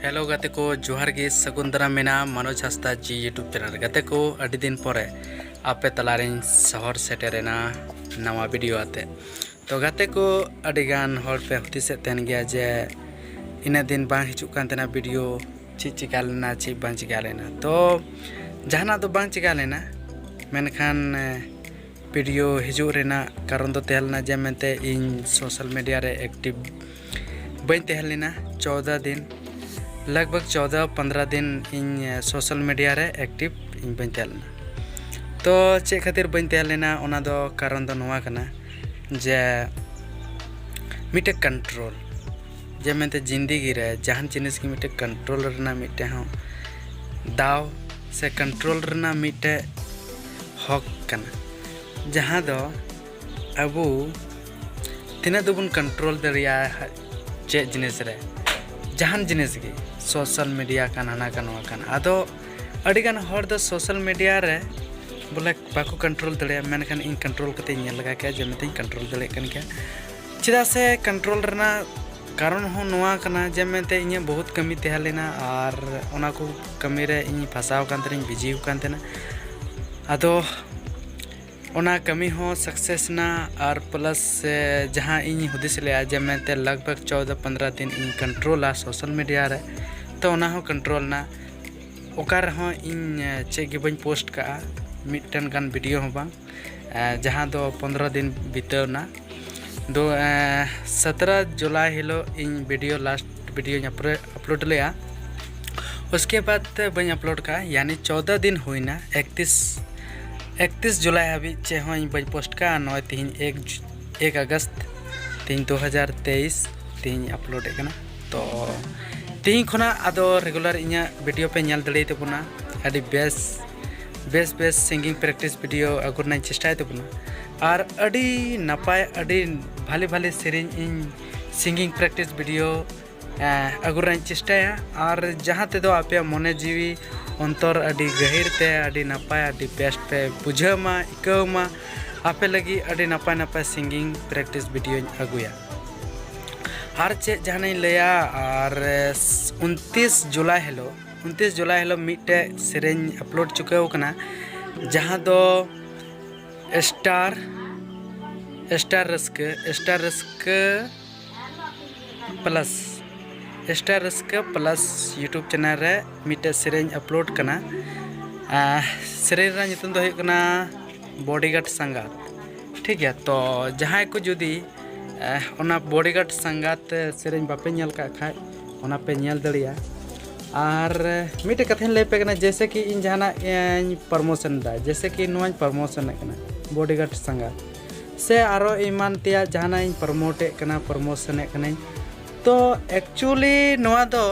hello गाते को जोहार गे सगुंदरा मेना मनोज हस्ता जी यूट्यूब चैनल गाते को अड़ी दिन परे आपे तलारिन शहर सेटेरेना नवा वीडियो आते तो गाते को अड़ीगान हर पे हुतिसे तेन गया जे इन दिन बांग हिजुक कान तेना वीडियो ची चिका लेना ची बांग चिका लेना तो जहाना तो बांग चिका लेना मेनखान वीडियो हिजुक रेना कारण तो तेहलना जे मेनते इन सोशल मीडिया रे एक्टिव बन तेहलना 14 दिन लगभग 14-15 दिन इन सोशल मीडिया रे एक्टिव इन बन तेहलना तो चे खातिर बन तेहलना ओना दो कारण दो नोआ कना जे मिटे कंट्रोल जे मेनते जिंदगी रे जहान जिनिस की मिटे कंट्रोल रना मिटे हो दाव से कंट्रोल रना मिटे हक कना जहां दो अबू तिना दोबन कंट्रोल दरिया चे जिनिस रे जहान जिनिस की सोशल मीडिया कान हना कान वाकान आदो अड़ीगान हर दो सोशल मीडिया रे बोले बाको कंट्रोल दड़े मेनखान इन कंट्रोल कते नेल लगा के जे मेते कंट्रोल दड़े कन के चिदा से कंट्रोल रना कारण हो नोआ कना जे मेते इने बहुत कमी तेहलेना और ओना को कमी रे इन फसाव कान तरिन बिजी कान तेना आदो ओना कमी हो सक्सेस ना और प्लस जहाँ इन हुदिस ले जे मेते लगभग 14-15 दिन इन कंट्रोल आ सोशल मीडिया रे तो ओना हो कंट्रोल ना ओकार हो इन चे गे बन पोस्ट का मिटन गान वीडियो हो बा जहाँ दो 15 दिन बीतवना दो 17 जुलाई हिलो इन वीडियो लास्ट वीडियो अपलोड लिया उसके बाद बन अपलोड का यानी 14 दिन हुईना 31 जुलाई हाबी चे हो बन पोस्ट का नॉय तीन 1 अगस्त 2023 तीन अपलोड करना तो तीन खुना आदो रेगुलर इኛ वीडियो पे ñal दड़े तबुना अडी बेस सिंगिंग प्रैक्टिस वीडियो अगुरना चेष्टा तबुना और अडी नपाय अडी भाले सेरिंग इन सिंगिंग प्रैक्टिस वीडियो अगुरना चेष्टा और जहाँ ते दो आपे मने जीवी अंतर अडी गहिर ते अडी नपाय अडी बेस्ट पे बुझमा इकमा आपे लगी अडी नपाय सिंगिंग प्रैक्टिस वीडियो अगुया और चे जहां लैया और 29 जुलाई हेलो मिटे सेरें अपलोड चुकाव कना जहां दो स्टार रस्क प्लस यूट्यूब चैनल रे मिटे सेरें अपलोड कना सेरें रा नितुम दो है कना बॉडीगार्ड संगात ठीक है तो जहां को जुदी ओना बॉडीगार्ड संगात सेरें बापे नेल का खाय ओना पे नेल दड़िया और मिटे कथन ले पे कना जैसे कि इन जहाना प्रमोशन दा जैसे कि नोन प्रमोशन कना बॉडीगार्ड संगात से आरो ईमान तिया जहाना इन प्रमोट कना प्रमोशन कना तो एक्चुअली नोआ दो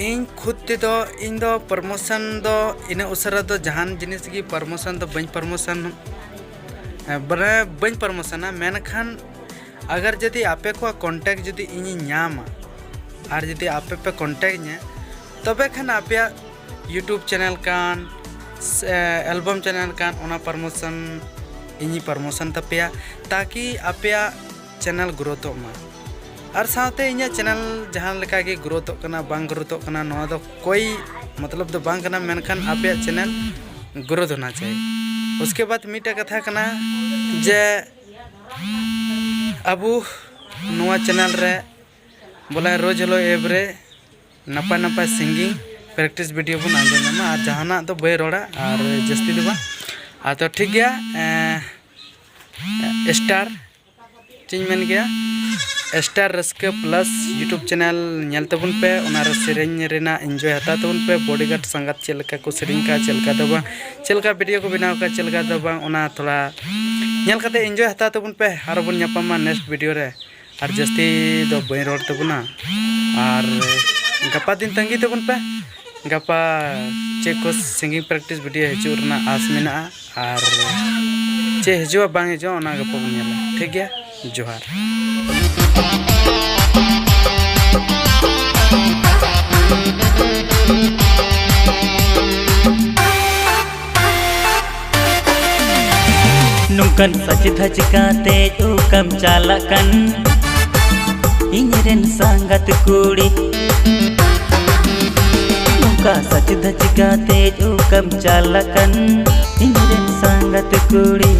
इन खुद ते दो इन दो प्रमोशन दो इन उसरा दो जहान जिनिस की प्रमोशन दो बन प्रमोशन मेनखान अगर जदि आपे को कांटेक्ट जदि इन नामा और जदि आपे पे कांटेक्ट ने तबे खान आपे यूट्यूब चैनल कान एल्बम चैनल कान ओना प्रमोशन इन प्रमोशन तपेया ताकि आपे चैनल ग्रोथ मा और साथे इन चैनल जहां लेका के ग्रोथ कना बांग ग्रोथ कना नोआ दो कोई मतलब दो बांग कना मेनखान आपे चैनल ग्रोथ होना चाहिए उसके बाद मिटे कथा कना जे अबू नोआ चैनल रे बोला रोज हलो एवरे नपा सिंगिंग प्रैक्टिस वीडियो बन आंजमा और जहाना तो बे रोड़ा और जस्ती दो बा तो ठीक गया स्टार चीज मन गया स्टार रस्क प्लस यूट्यूब चैनल नेल तबन पे ओना रे सेरेंग रेना एंजॉय हता तबन पे बॉडीगार्ड संगत चलका को सेरिंग का चलका दबा चलका वीडियो को बनाव का चलका दबा ओना थोड़ा नेल कते एंजॉय हता तबन पे आरो बन न्यापामा नेक्स्ट वीडियो रे और जस्ती दो बई रोड तबना और गपा दिन तंगी तबन पे गपा चेक को सिंगिंग प्रैक्टिस वीडियो हिजू रना आस मेना और चे हिजू बांग हिजू ओना गपा बन नेला ठीक गया जोहार नुकन सच धज काते कम चालकन इन इनरेन संगत कुड़ी नुका सच धच गाते जो कम चालकन इनरेन संगत कुड़ी